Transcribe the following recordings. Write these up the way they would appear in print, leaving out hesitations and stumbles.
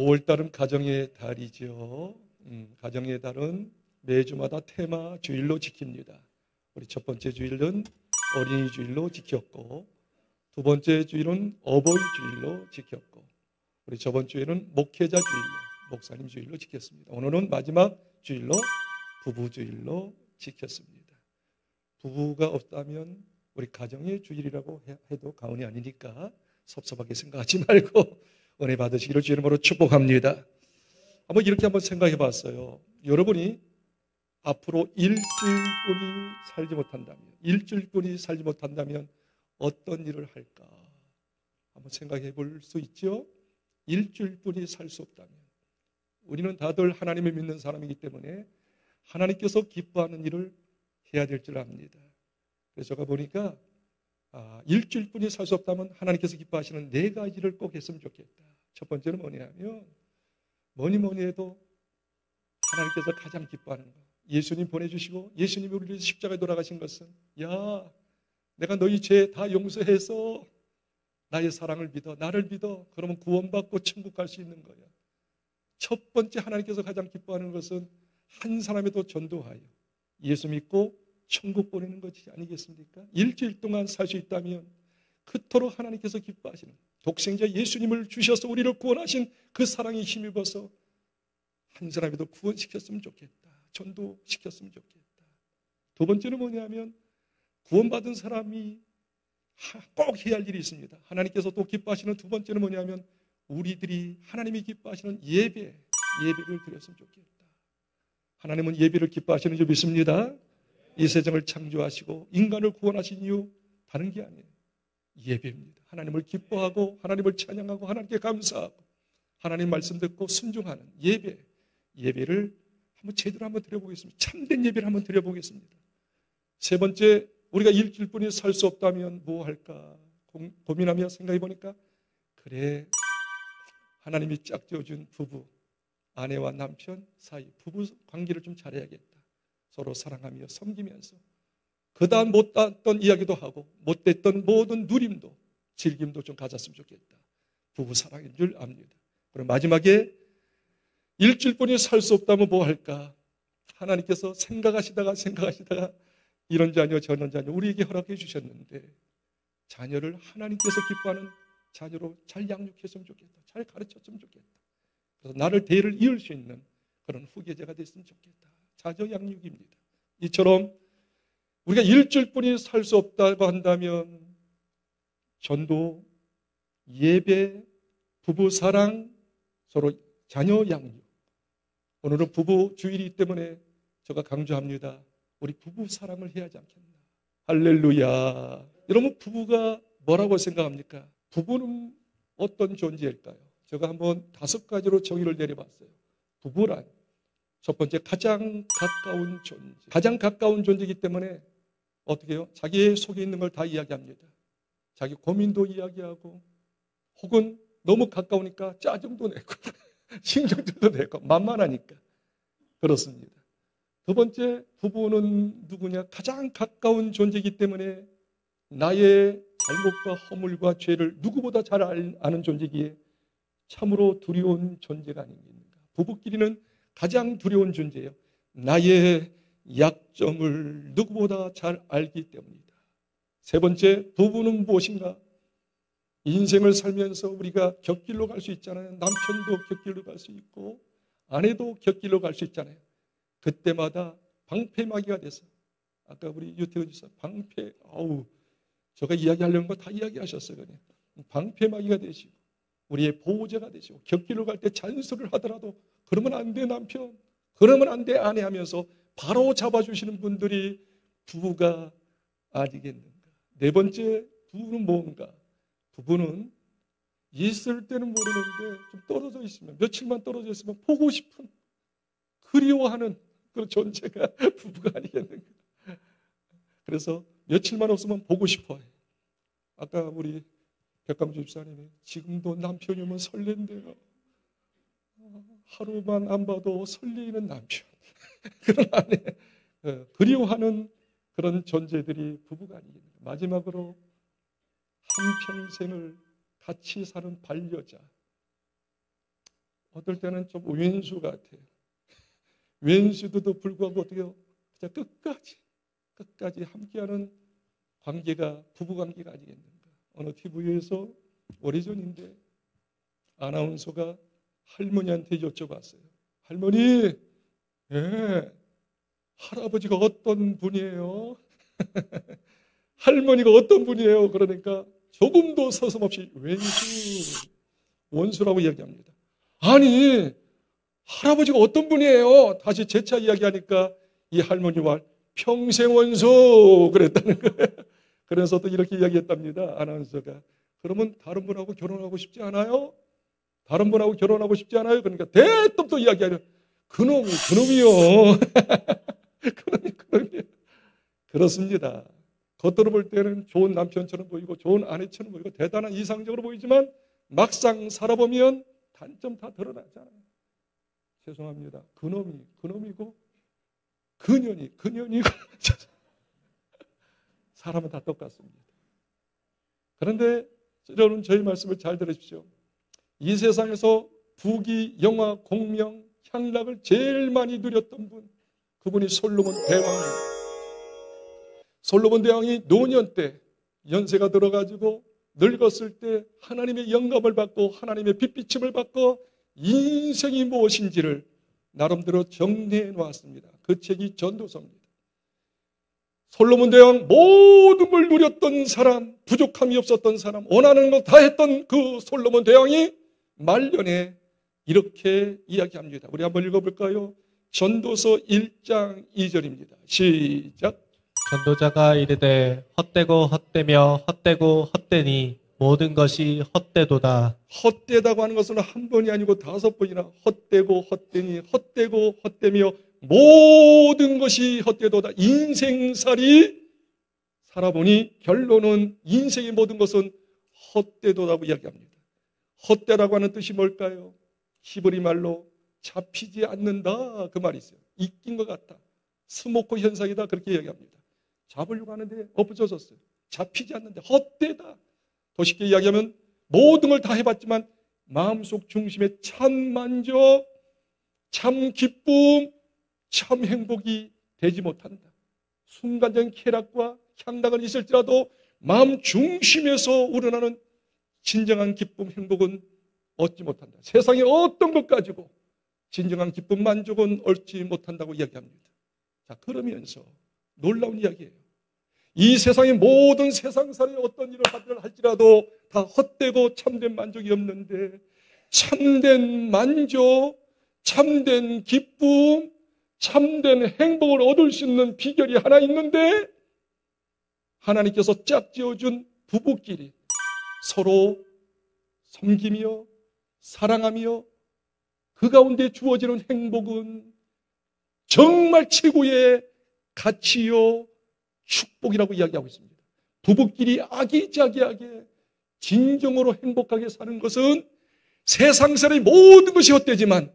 5월달은 가정의 달이죠. 가정의 달은 매주마다 테마 주일로 지킵니다. 우리 첫 번째 주일은 어린이 주일로 지켰고, 두 번째 주일은 어버이 주일로 지켰고, 우리 저번 주에는 목회자 주일로, 목사님 주일로 지켰습니다. 오늘은 마지막 주일로 부부 주일로 지켰습니다. 부부가 없다면 우리 가정의 주일이라고 해도 과언이 아니니까 섭섭하게 생각하지 말고 은혜 받으시기를 주의 이름으로 축복합니다. 이렇게 생각해 봤어요. 여러분이 앞으로 일주일뿐이 살지 못한다면 어떤 일을 할까? 한번 생각해 볼 수 있죠? 일주일뿐이 살 수 없다면. 우리는 다들 하나님을 믿는 사람이기 때문에 하나님께서 기뻐하는 일을 해야 될 줄 압니다. 그래서 제가 보니까 일주일뿐이 살 수 없다면 하나님께서 기뻐하시는 4가지를 꼭 했으면 좋겠다. 첫 번째는 뭐냐면 뭐니 해도 하나님께서 가장 기뻐하는 거. 예수님 보내주시고 예수님이 우리를 위해서 십자가에 돌아가신 것은 내가 너희 죄 다 용서해서 나의 사랑을 믿어, 나를 믿어. 그러면 구원받고 천국 갈 수 있는 거야. 첫 번째 하나님께서 가장 기뻐하는 것은 한 사람에도 전도하여 예수 믿고 천국 보내는 것이 아니겠습니까? 일주일 동안 살 수 있다면 그토록 하나님께서 기뻐하시는 독생자 예수님을 주셔서 우리를 구원하신 그 사랑에 힘입어서 한 사람에도 구원시켰으면 좋겠다. 전도시켰으면 좋겠다. 두 번째는 뭐냐면 구원받은 사람이 꼭 해야 할 일이 있습니다. 하나님께서 또 기뻐하시는 두 번째는 뭐냐면 우리들이 하나님이 기뻐하시는 예배를 드렸으면 좋겠다. 하나님은 예배를 기뻐하시는 줄 믿습니다. 이 세상을 창조하시고 인간을 구원하신 이유 다른 게 아니에요. 예배입니다. 하나님을 기뻐하고 하나님을 찬양하고 하나님께 감사하고 하나님 말씀 듣고 순종하는 예배를 제대로 드려보겠습니다. 참된 예배를 한번 드려보겠습니다. 세 번째, 우리가 일주일뿐이 살 수 없다면 뭐 할까 고민하며 생각해 보니까 하나님이 짝지어준 부부, 아내와 남편 사이 부부 관계를 좀 잘해야겠다. 서로 사랑하며 섬기면서 그 다음 못했던 이야기도 하고 못됐던 모든 누림도 즐김도 좀 가졌으면 좋겠다. 부부 사랑인 줄 압니다. 그럼 마지막에 일주일뿐이 살 수 없다면 뭐 할까? 하나님께서 생각하시다가 이런 자녀 저런 자녀 우리에게 허락해 주셨는데 자녀를 하나님께서 기뻐하는 자녀로 잘 양육했으면 좋겠다. 잘 가르쳤으면 좋겠다. 그래서 나를 대를 이을 수 있는 그런 후계자가 됐으면 좋겠다. 자녀 양육입니다. 이처럼 우리가 일주일뿐이 살 수 없다고 한다면 전도, 예배, 부부 사랑, 서로 자녀 양육. 오늘은 부부 주일이기 때문에 제가 강조합니다. 우리 부부 사랑을 해야 하지 않겠나. 할렐루야. 여러분 부부가 뭐라고 생각합니까? 부부는 어떤 존재일까요? 제가 한번 5가지로 정의를 내려봤어요. 부부란 첫 번째 가장 가까운 존재. 가장 가까운 존재이기 때문에 어떻게 해요? 자기 속에 있는 걸 다 이야기합니다. 자기 고민도 이야기하고 혹은 너무 가까우니까 짜증도 내고 신경질도 내고 만만하니까 그렇습니다. 두 번째 부부는 누구냐? 가장 가까운 존재이기 때문에 나의 잘못과 허물과 죄를 누구보다 잘 아는 존재이기에 참으로 두려운 존재가 아닙니까? 부부끼리는 가장 두려운 존재예요. 나의 약점을 누구보다 잘 알기 때문이다. 세 번째, 부부는 무엇인가? 인생을 살면서 우리가 곁길로 갈 수 있잖아요. 남편도 곁길로 갈 수 있고 아내도 곁길로 갈 수 있잖아요. 그때마다 방패막이가 돼서 아까 우리 유태근 지사 제가 이야기하려는 거 다 이야기하셨어요. 그냥 방패막이가 되시고 우리의 보호자가 되시고 곁길로 갈 때 잔소리를 하더라도 그러면 안 돼 남편, 그러면 안 돼 아내 하면서 바로 잡아주시는 분들이 부부가 아니겠는가. 네 번째, 부부는 뭔가? 부부는 있을 때는 모르는데 좀 떨어져 있으면 며칠만 떨어져 있으면 보고 싶은 그리워하는 그런 존재가 부부가 아니겠는가. 그래서 며칠만 없으면 보고 싶어요. 아까 우리 백감주 집사님이 지금도 남편이 오면 설렌대요. 하루만 안 봐도 설레이는 남편. 그런 아내, 그리워하는 그런 존재들이 부부가 아니겠는가. 마지막으로 한평생을 같이 사는 반려자. 어떨 때는 좀 왼수 같아요. 왼수도 불구하고 어떻게 해요? 진짜 끝까지 함께하는 관계가 부부 관계가 아니겠는가. 어느 TV에서 오래전인데 아나운서가 할머니한테 여쭤봤어요. 할머니, 예, 할아버지가 어떤 분이에요? 할머니가 어떤 분이에요? 그러니까 조금도 서슴없이 원수라고 이야기합니다. 아니, 할아버지가 어떤 분이에요? 다시 재차 이야기하니까 이 할머니와 평생 원수 그랬다는 거예요. 그래서 또 이렇게 이야기했답니다. 아나운서가. 그러면 다른 분하고 결혼하고 싶지 않아요? 다른 분하고 결혼하고 싶지 않아요? 그러니까 대뜸 또 이야기하려. 그놈이요. 그놈이요. 그렇습니다. 겉으로 볼 때는 좋은 남편처럼 보이고 좋은 아내처럼 보이고 대단한 이상적으로 보이지만 막상 살아보면 단점 다 드러나잖아요. 죄송합니다. 그놈이고 그년이고 사람은 다 똑같습니다. 그런데 여러분 저희 말씀을 잘 들으십시오. 이 세상에서 부귀, 영화, 공명, 향락을 제일 많이 누렸던 분, 그분이 솔로몬 대왕입니다. 솔로몬 대왕이 노년 때 연세가 들어가지고 늙었을 때 하나님의 영감을 받고 하나님의 빛비침을 받고 인생이 무엇인지를 나름대로 정리해 놓았습니다. 그 책이 전도서입니다. 솔로몬 대왕 모든 걸 누렸던 사람, 부족함이 없었던 사람, 원하는 거 다 했던 그 솔로몬 대왕이 말년에 이렇게 이야기합니다. 우리 한번 읽어볼까요? 전도서 1장 2절입니다. 시작. 전도자가 이르되 헛되고 헛되며 헛되고 헛되니 모든 것이 헛되도다. 헛되다고 하는 것은 한 번이 아니고 5번이나 헛되고 헛되니 헛되고 헛되며 모든 것이 헛되도다. 인생살이 살아보니 결론은 인생의 모든 것은 헛되도다고 이야기합니다. 헛되라고 하는 뜻이 뭘까요? 히브리 말로 잡히지 않는다 그 말이 있어요. 잊긴 것 같다. 스모커 현상이다 그렇게 이야기합니다. 잡으려고 하는데 엎어졌어요. 잡히지 않는데 헛되다. 더 쉽게 이야기하면 모든 걸 다 해봤지만 마음속 중심에 참 만족, 참 기쁨, 참 행복이 되지 못한다. 순간적인 쾌락과 향락은 있을지라도 마음 중심에서 우러나는 진정한 기쁨, 행복은 얻지 못한다. 세상의 어떤 것 가지고 진정한 기쁨, 만족은 얻지 못한다고 이야기합니다. 자, 그러면서 놀라운 이야기예요. 이 세상의 모든 세상살이 어떤 일을 하든 할지라도 다 헛되고 참된 만족이 없는데 참된 만족, 참된 기쁨, 참된 행복을 얻을 수 있는 비결이 하나 있는데 하나님께서 짝지어준 부부끼리 서로 섬기며 사랑하며 그 가운데 주어지는 행복은 정말 최고의 가치요 축복이라고 이야기하고 있습니다. 부부끼리 아기자기하게 진정으로 행복하게 사는 것은 세상살의 모든 것이 헛되지만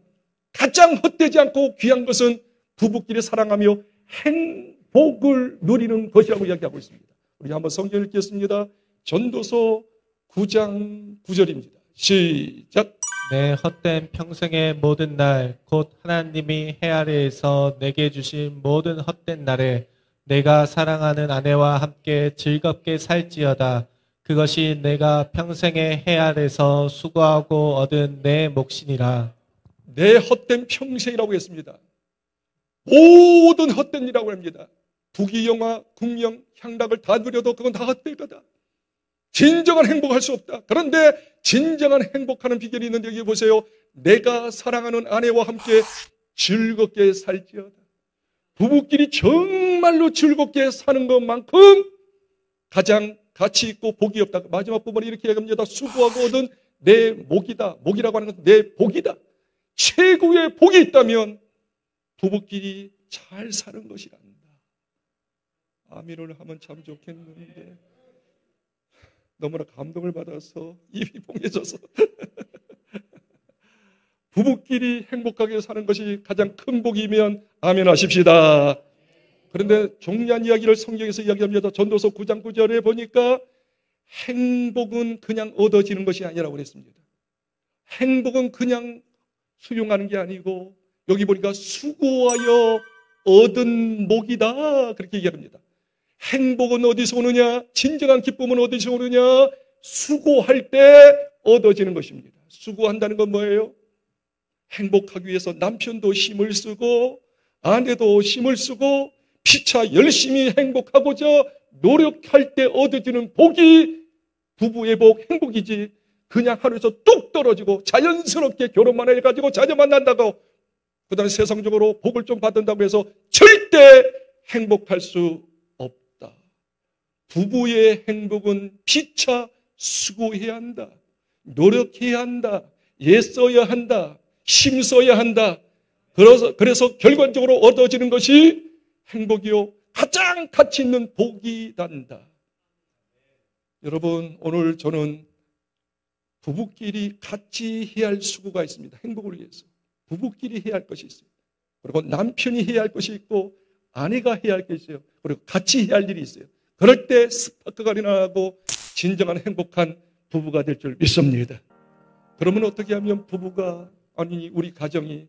가장 헛되지 않고 귀한 것은 부부끼리 사랑하며 행복을 누리는 것이라고 이야기하고 있습니다. 우리 한번 성경을 읽겠습니다. 전도서 9장 9절입니다. 시작. 내 헛된 평생의 모든 날 곧 하나님이 해 아래에서 내게 주신 모든 헛된 날에 내가 사랑하는 아내와 함께 즐겁게 살지어다. 그것이 내가 평생의 해 아래서 수고하고 얻은 내 몫이니라. 내 헛된 평생이라고 했습니다. 모든 헛된 일이라고 합니다. 부귀, 영화, 국명, 향락을 다 누려도 그건 다 헛될 거다. 진정한 행복할 수 없다. 그런데 진정한 행복하는 비결이 있는데 여기 보세요. 내가 사랑하는 아내와 함께 즐겁게 살지어다. 부부끼리 정말로 즐겁게 사는 것만큼 가장 가치 있고 복이 없다. 마지막 부분에 이렇게 얘기합니다. 수고하고 얻은 내 목이다. 목이라고 하는 것은 내 복이다. 최고의 복이 있다면 부부끼리 잘 사는 것이란다. 아멘을 하면 참 좋겠는데 너무나 감동을 받아서 입이 봉해져서 부부끼리 행복하게 사는 것이 가장 큰 복이면 아멘 하십시다. 그런데 종려한 이야기를 성경에서 이야기합니다. 전도서 9장 9절에 보니까 행복은 그냥 얻어지는 것이 아니라고 그랬습니다. 행복은 그냥 수용하는 게 아니고 여기 보니까 수고하여 얻은 복이다 그렇게 얘기합니다. 행복은 어디서 오느냐? 진정한 기쁨은 어디서 오느냐? 수고할 때 얻어지는 것입니다. 수고한다는 건 뭐예요? 행복하기 위해서 남편도 힘을 쓰고 아내도 힘을 쓰고 피차 열심히 행복하고자 노력할 때 얻어지는 복이 부부의 복, 행복이지 그냥 하루에서 뚝 떨어지고 자연스럽게 결혼만 해가지고 자녀만 난다고 그 다음에 세상적으로 복을 좀 받는다고 해서 절대 행복할 수 없다. 부부의 행복은 피차 수고해야 한다. 노력해야 한다. 애써야 한다. 힘써야 한다. 그래서 결과적으로 얻어지는 것이 행복이요. 가장 가치 있는 복이 단다. 여러분, 오늘 저는 부부끼리 같이 해야 할 수고가 있습니다. 행복을 위해서. 부부끼리 해야 할 것이 있어요. 그리고 남편이 해야 할 것이 있고 아내가 해야 할 것이 있어요. 그리고 같이 해야 할 일이 있어요. 그럴 때 스파크가 일어나고 진정한 행복한 부부가 될 줄 믿습니다. 그러면 어떻게 하면 부부가 아니 우리 가정이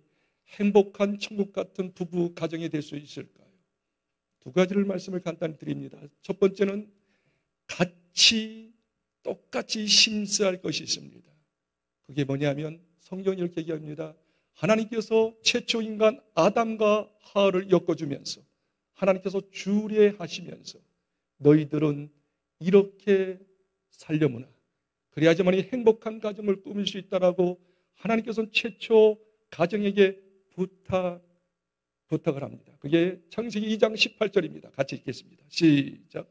행복한 천국 같은 부부 가정이 될 수 있을까요? 두 가지를 말씀을 간단히 드립니다. 첫 번째는 같이 똑같이 힘써야 할 것이 있습니다. 그게 뭐냐면 성경이 이렇게 얘기합니다. 하나님께서 최초 인간 아담과 하와를 엮어주면서 하나님께서 주례하시면서 너희들은 이렇게 살려무나 그래야지만이 행복한 가정을 꾸밀 수 있다라고 하나님께서는 최초 가정에게 부탁을 합니다. 그게 창세기 2장 18절입니다. 같이 읽겠습니다. 시작.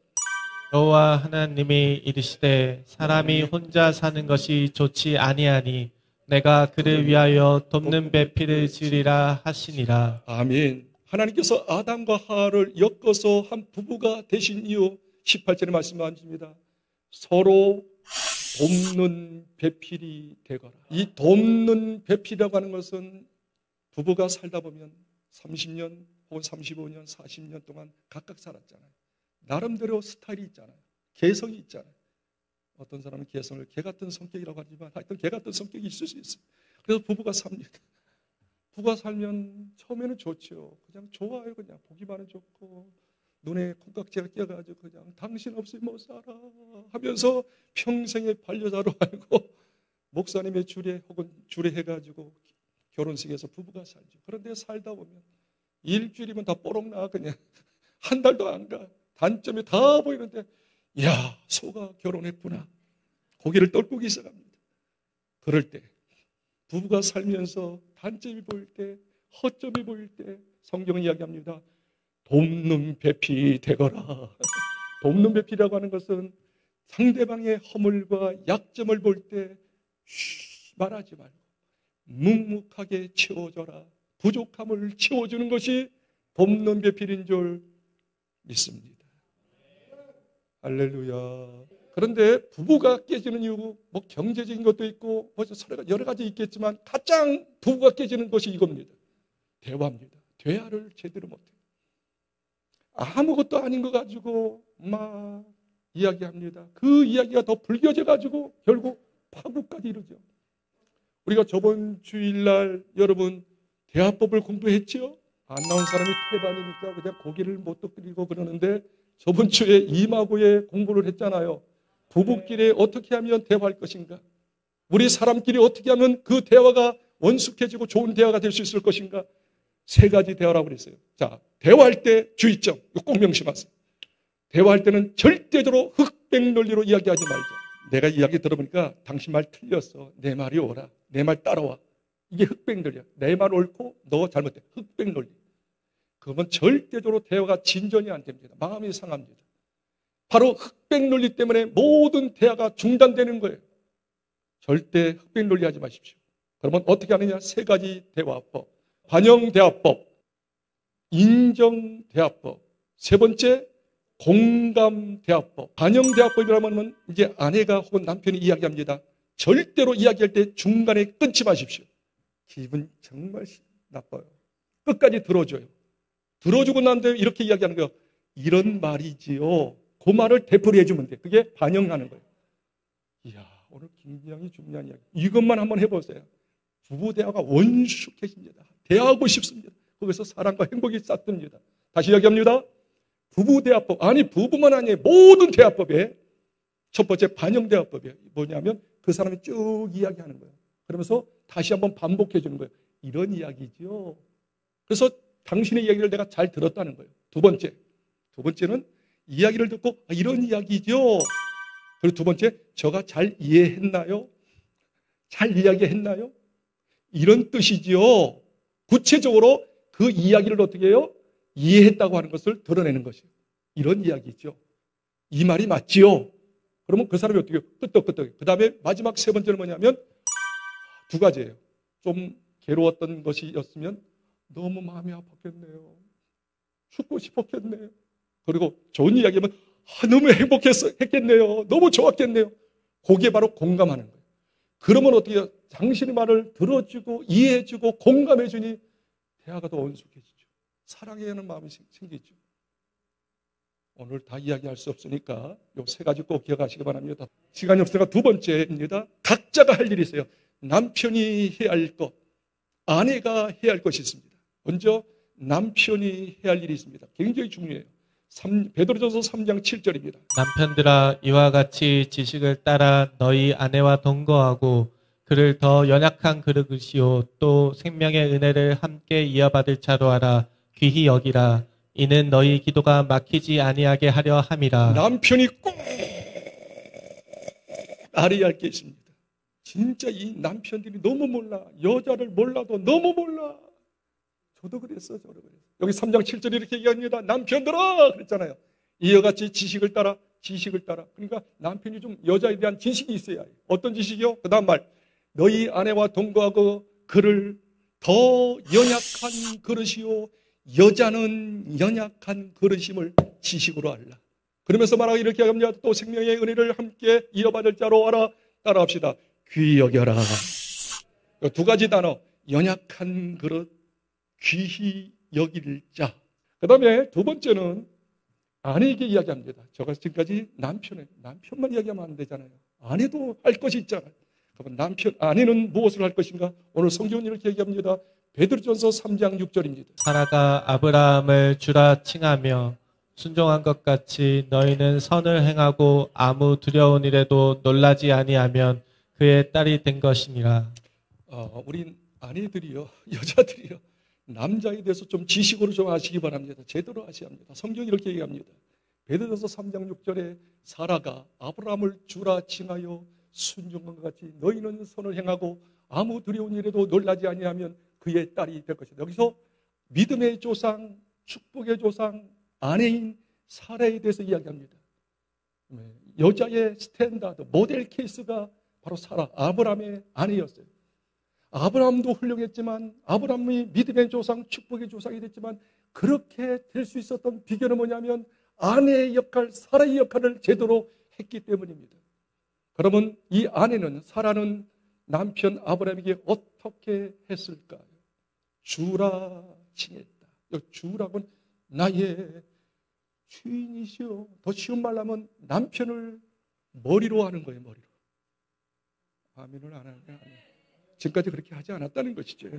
여호와 하나님이 이르시되 사람이 혼자 사는 것이 좋지 아니하니 내가 그를 위하여 돕는 배필을 지으리라 하시니라. 아멘. 하나님께서 아담과 하와를 엮어서 한 부부가 되신 이유 18절에 말씀하십니다. 서로 돕는 배필이 되거라. 이 돕는 배필이라고 하는 것은 부부가 살다 보면 30년 혹은 35년, 40년 동안 각각 살았잖아요. 나름대로 스타일이 있잖아요. 개성이 있잖아요. 어떤 사람은 개성을 개 같은 성격이라고 하지만 하여튼 개 같은 성격이 있을 수 있어요. 그래서 부부가 삽니다. 부부가 살면 처음에는 좋죠. 그냥 좋아요. 그냥 보기만은 좋고 눈에 콩깍지가 끼어가지고 그냥 당신 없이 못 살아 하면서 평생의 반려자로 알고 목사님의 주례 혹은 주례해가지고 결혼식에서 부부가 살죠. 그런데 살다 보면 일주일이면 다 뽀록 나 그냥 한 달도 안 가. 단점이 다 보이는데 야 소가 결혼했구나. 고개를 떨구기 시작합니다. 그럴 때 부부가 살면서 단점이 보일 때 허점이 보일 때 성경은 이야기합니다. 돕는 배필이 되거라. 돕는 배필이라고 하는 것은 상대방의 허물과 약점을 볼 때 말하지 말고 묵묵하게 채워줘라. 부족함을 채워주는 것이 돕는 배필인 줄 믿습니다. 할렐루야. 그런데 부부가 깨지는 이유 뭐 경제적인 것도 있고 뭐 여러 가지 있겠지만 가장 부부가 깨지는 것이 이겁니다. 대화입니다. 대화를 제대로 못해요. 아무것도 아닌 거 가지고 막 이야기합니다. 그 이야기가 더 불겨져 가지고 결국 파국까지 이르죠. 우리가 저번 주일날 여러분 대화법을 공부했죠? 안 나온 사람이 태반이니까 그냥 고개를 못 끄덕이고 그러는데 저번 주에 이마고에 공부를 했잖아요. 부부끼리 어떻게 하면 대화할 것인가? 우리 사람끼리 어떻게 하면 그 대화가 원숙해지고 좋은 대화가 될 수 있을 것인가? 세 가지 대화라고 그랬어요. 자, 대화할 때 주의점, 이거 꼭 명심하세요. 대화할 때는 절대적으로 흑백 논리로 이야기하지 말자. 내가 이야기 들어보니까 당신 말 틀렸어. 내 말이 옳아. 내 말 따라와. 이게 흑백 논리야. 내 말 옳고 너 잘못돼. 흑백 논리. 그러면 절대적으로 대화가 진전이 안 됩니다. 마음이 상합니다. 바로 흑백 논리 때문에 모든 대화가 중단되는 거예요. 절대 흑백 논리 하지 마십시오. 그러면 어떻게 하느냐? 세 가지 대화법. 관용대화법, 인정대화법, 세 번째 공감대화법. 관용대화법이라면 이제 아내가 혹은 남편이 이야기합니다. 절대로 이야기할 때 중간에 끊지 마십시오. 기분 정말 나빠요. 끝까지 들어줘요. 들어주고 난 다음에 이렇게 이야기하는 거예요. 이런 말이지요. 그 말을 되풀이해 주면 돼. 그게 반영하는 거예요. 이야, 오늘 굉장히 중요한 이야기. 이것만 한번 해보세요. 부부 대화가 원숙해집니다. 대화하고 싶습니다. 거기서 사랑과 행복이 싹듭니다. 다시 이야기합니다. 부부 대화법, 아니 부부만 아니에요. 모든 대화법에 첫 번째 반영 대화법이 뭐냐면 그 사람이 쭉 이야기하는 거예요. 그러면서 다시 한번 반복해 주는 거예요. 이런 이야기죠. 그래서 당신의 이야기를 내가 잘 들었다는 거예요. 두 번째는 이야기를 듣고 이런 이야기죠. 그리고 두 번째, 저가 잘 이해했나요? 잘 이야기했나요? 이런 뜻이지요. 구체적으로 그 이야기를 어떻게 해요? 이해했다고 하는 것을 드러내는 것이에요. 이런 이야기죠. 이 말이 맞지요? 그러면 그 사람이 어떻게 해요? 끄떡끄떡. 그 다음에 마지막 세 번째는 뭐냐면 두 가지예요. 좀 괴로웠던 것이었으면 너무 마음이 아팠겠네요. 죽고 싶었겠네요. 그리고 좋은 이야기하면 너무 행복했겠네요. 너무 좋았겠네요. 그게 바로 공감하는 거예요. 그러면 어떻게 해요? 당신의 말을 들어주고 이해해주고 공감해주니 대화가 더 온숙해지죠. 사랑해하는 마음이 생기죠. 오늘 다 이야기할 수 없으니까 이 세 가지 꼭 기억하시기 바랍니다. 시간이 없으니까 두 번째입니다. 각자가 할 일이 있어요. 남편이 해야 할 것, 아내가 해야 할 것이 있습니다. 먼저 남편이 해야 할 일이 있습니다. 굉장히 중요해요. 베드로전서 3장 7절입니다. 남편들아 이와 같이 지식을 따라 너희 아내와 동거하고 그를 더 연약한 그릇이요 또 생명의 은혜를 함께 이어받을 자로 하라. 귀히 여기라. 이는 너희 기도가 막히지 아니하게 하려 함이라. 남편이 꼭 알아야 할 게 있습니다. 진짜 이 남편들이 너무 몰라. 여자를 몰라도 너무 몰라. 저도 그랬어요. 여기 3장 7절에 이렇게 얘기합니다. 남편들아 그랬잖아요. 이와 같이 지식을 따라. 그러니까 남편이 좀 여자에 대한 지식이 있어야 해요. 어떤 지식이요? 그 다음 말. 너희 아내와 동거하고 그를 더 연약한 그릇이요 여자는 연약한 그릇임을 지식으로 알라. 그러면서 말하기 이렇게 합니다. 또 생명의 은혜를 함께 이어받을 자로 알아. 따라합시다. 귀히 여겨라. 두 가지 단어. 연약한 그릇, 귀히 여길 자. 그 다음에 두 번째는 아내에게 이야기합니다. 제가 지금까지 남편만 이야기하면 안 되잖아요. 아내도 할 것이 있잖아요. 그러면 아내는 무엇을 할 것인가? 오늘 성경은 이렇게 얘기합니다. 베드로전서 3장 6절입니다. 사라가 아브라함을 주라 칭하며 순종한 것 같이 너희는 선을 행하고 아무 두려운 일에도 놀라지 아니하면 그의 딸이 된 것이니라. 우리 아내들이요, 여자들이요, 남자에 대해서 좀 지식으로 좀 아시기 바랍니다. 제대로 아셔야 합니다. 성경이 이렇게 얘기합니다. 베드로전서 3장 6절에 사라가 아브라함을 주라 칭하여 순종한 것 같이 너희는 선을 행하고 아무 두려운 일에도 놀라지 아니하면 그의 딸이 될 것이다. 여기서 믿음의 조상, 축복의 조상, 아내인 사라에 대해서 이야기합니다. 여자의 스탠다드, 모델 케이스가 바로 사라, 아브라함의 아내였어요. 아브라함도 훌륭했지만 아브라함이 믿음의 조상, 축복의 조상이 됐지만 그렇게 될 수 있었던 비결은 뭐냐면 아내의 역할, 사라의 역할을 제대로 했기 때문입니다. 그러면 이 아내는, 사라는 남편 아브라함에게 어떻게 했을까요? 주라 칭했다. 주라고는 나의 주인이시오. 더 쉬운 말로 하면 남편을 머리로 하는 거예요. 머리로. 아멘을 안 하냐? 지금까지 그렇게 하지 않았다는 것이죠.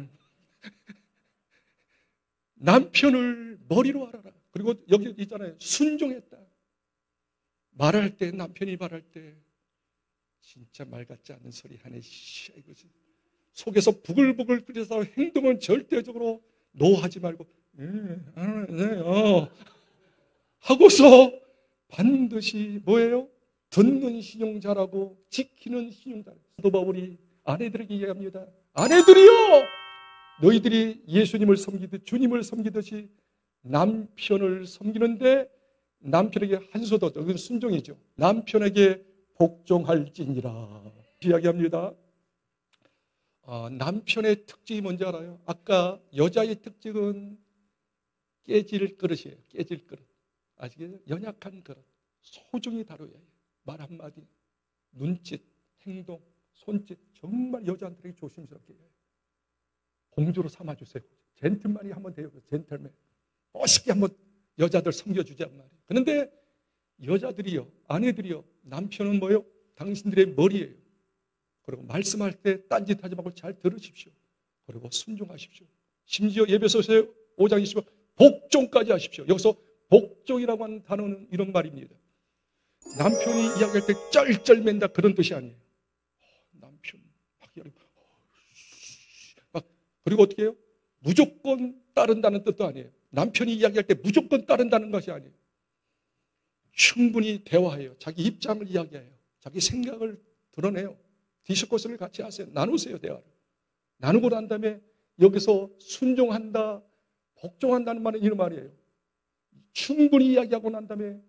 남편을 머리로 하라. 그리고 여기 있잖아요. 순종했다. 말할 때, 남편이 말할 때 진짜 말 같지 않는 소리 하네. 이거지. 속에서 부글부글 끓여서 행동은 절대적으로 노하지 말고 하고서 반드시 뭐예요? 듣는 신용자라고 지키는 신용자. 사도 바울이 아내들에게 이야기합니다. 아내들이요! 너희들이 예수님을 섬기듯 주님을 섬기듯이 남편을 섬기는데 남편에게 한수 더, 이건 순종이죠. 남편에게 복종할지니라 이야기합니다. 남편의 특징이 뭔지 알아요? 아까 여자의 특징은 깨질 그릇이에요. 깨질 그릇. 아시겠어요? 연약한 그릇. 소중히 다뤄야 해요. 말 한마디, 눈짓, 행동, 손짓 정말 여자한테 조심스럽게 해요. 공주로 삼아주세요. 젠틀맨이 한번 돼요. 젠틀맨. 멋있게 한번 여자들 섬겨주자 말이에요. 그런데 여자들이요, 아내들이요, 남편은 뭐예요? 당신들의 머리예요. 그리고 말씀할 때 딴짓하지 말고 잘 들으십시오. 그리고 순종하십시오. 심지어 에베소서 5장 20절 복종까지 하십시오. 여기서 복종이라고 하는 단어는 이런 말입니다. 남편이 이야기할 때 쩔쩔맨다 그런 뜻이 아니에요. 남편 막 이야기하고 그리고 어떻게 해요? 무조건 따른다는 뜻도 아니에요. 남편이 이야기할 때 무조건 따른다는 것이 아니에요. 충분히 대화해요. 자기 입장을 이야기해요. 자기 생각을 드러내요. 디스코스를 같이 하세요. 나누세요, 대화를. 나누고 난 다음에 여기서 순종한다, 복종한다는 말은 이런 말이에요. 충분히 이야기하고 난 다음에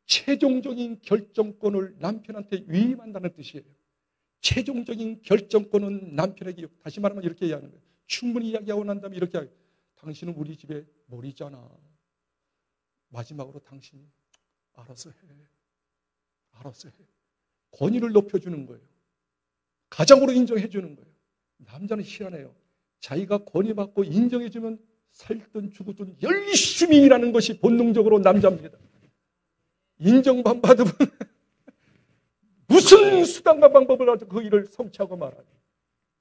최종적인 결정권을 남편한테 위임한다는 뜻이에요. 최종적인 결정권은 남편에게, 다시 말하면 이렇게 이야기하는 거예요. 충분히 이야기하고 난 다음에 이렇게 하요. 당신은 우리 집에 뭘 있잖아. 마지막으로 당신이 알아서 해. 알아서 해. 권위를 높여주는 거예요. 가장으로 인정해 주는 거예요. 남자는 희한해요. 자기가 권위받고 인정해주면 살든 죽든 열심히 일하는 것이 본능적으로 남자입니다. 인정만 받으면 무슨 수단과 방법을 가지고 그 일을 성취하고 말아요.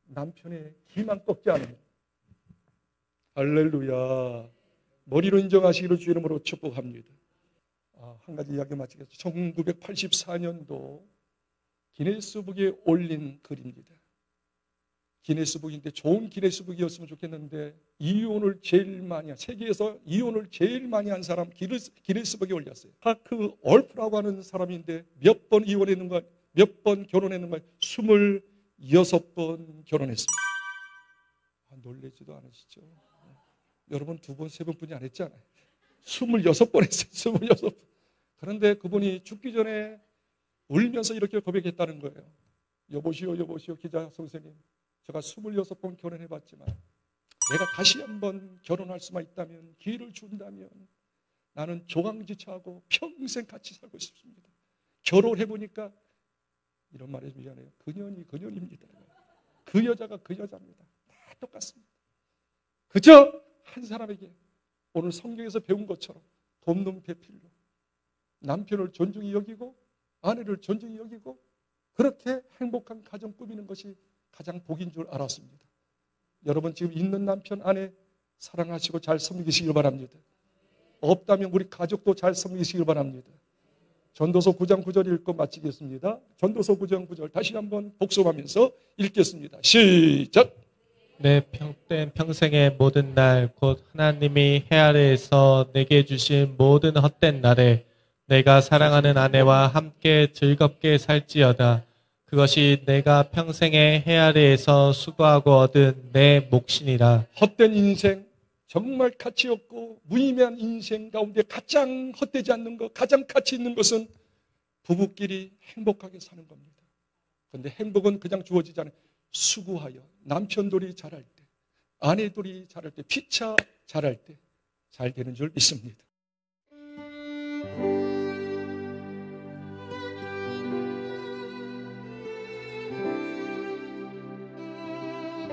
남편의 기만 꺾지 않으면. 할렐루야. 머리로 인정하시기를 주 이름으로 축복합니다. 한 가지 이야기 마치겠습니다. 1984년도 기네스북에 올린 글입니다. 기네스북인데 좋은 기네스북이었으면 좋겠는데 이혼을 제일 많이 한, 세계에서 이혼을 제일 많이 한 사람 기네스북에 올렸어요. 파크 얼프라고 하는 사람인데 몇 번 이혼했는가, 몇 번 결혼했는가, 26번 결혼했습니다. 놀라지도 않으시죠? 여러분 2번, 3번뿐이 안 했잖아요. 26번 했어요. 26번. 그런데 그분이 죽기 전에 울면서 이렇게 고백했다는 거예요. 여보시오, 여보시오, 기자 선생님. 제가 26번 결혼해봤지만 내가 다시 한번 결혼할 수만 있다면, 기회를 준다면 나는 조강지처하고 평생 같이 살고 싶습니다. 결혼해보니까 이런 말에 미안해요. 그년이 그년입니다. 그 여자가 그 여자입니다. 다 똑같습니다. 그저 한 사람에게 오늘 성경에서 배운 것처럼 돕는 배필로 남편을 존중히 여기고 아내를 존중히 여기고 그렇게 행복한 가정 꾸미는 것이 가장 복인 줄 알았습니다. 여러분 지금 있는 남편, 아내 사랑하시고 잘 섬기시길 바랍니다. 없다면 우리 가족도 잘 섬기시길 바랍니다. 전도서 9장 9절 읽고 마치겠습니다. 전도서 9장 9절 다시 한번 복습하면서 읽겠습니다. 시작! 내 평생의 모든 날 곧 하나님이 해 아래에서 내게 주신 모든 헛된 날에 내가 사랑하는 아내와 함께 즐겁게 살지어다. 그것이 내가 평생의 해 아래에서 수고하고 얻은 내 몫이니라. 헛된 인생, 정말 가치 없고 무의미한 인생 가운데 가장 헛되지 않는 것, 가장 가치 있는 것은 부부끼리 행복하게 사는 겁니다. 그런데 행복은 그냥 주어지지 않아요. 수고하여 남편들이 잘할 때, 아내들이 잘할 때, 피차 잘할 때 잘 되는 줄 믿습니다.